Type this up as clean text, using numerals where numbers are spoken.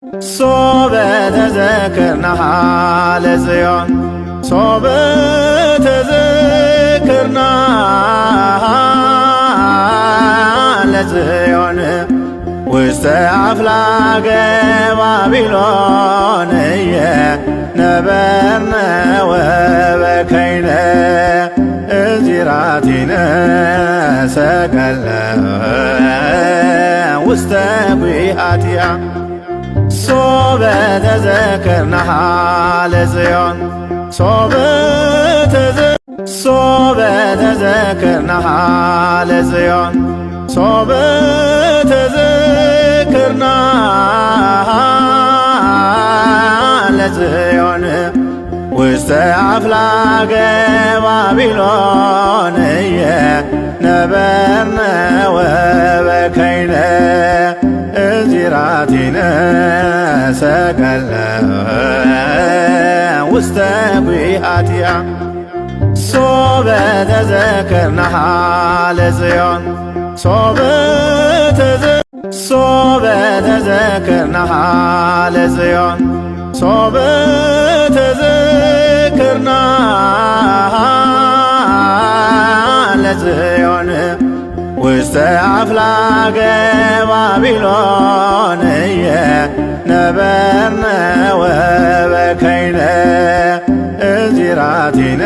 ሶበ ተዘክርናሃ ለጽዮን ሶበ ተዘክርናሃ ለጽዮን ውስተ አፍላገ ባቢሎን ነበርነ ወበከይነ እዚራቲነ ሰቀለ ውስተ ጒሃቲሃ ሶበ ተዘክርናሃ ለጽዮን ሶበ ተዘክርናሃ ለጽዮን ሶበ ተዘክርናሃ ለጽዮን ውስተ አፍላገ ባቢሎን ነበርነ ወበከይነ እዚራቲነ ሰቀለ ውስተ ጒሃቲሃ ሶበ ተዘክርናሃ ለጽዮን ሶበ ተዘክርናሃ ለጽዮን ሶበ ተዘክርናሃ ለጽዮን ውስተ አፍላገ ባቢሎን ነበርነ ወበከይነ እዚራቲነ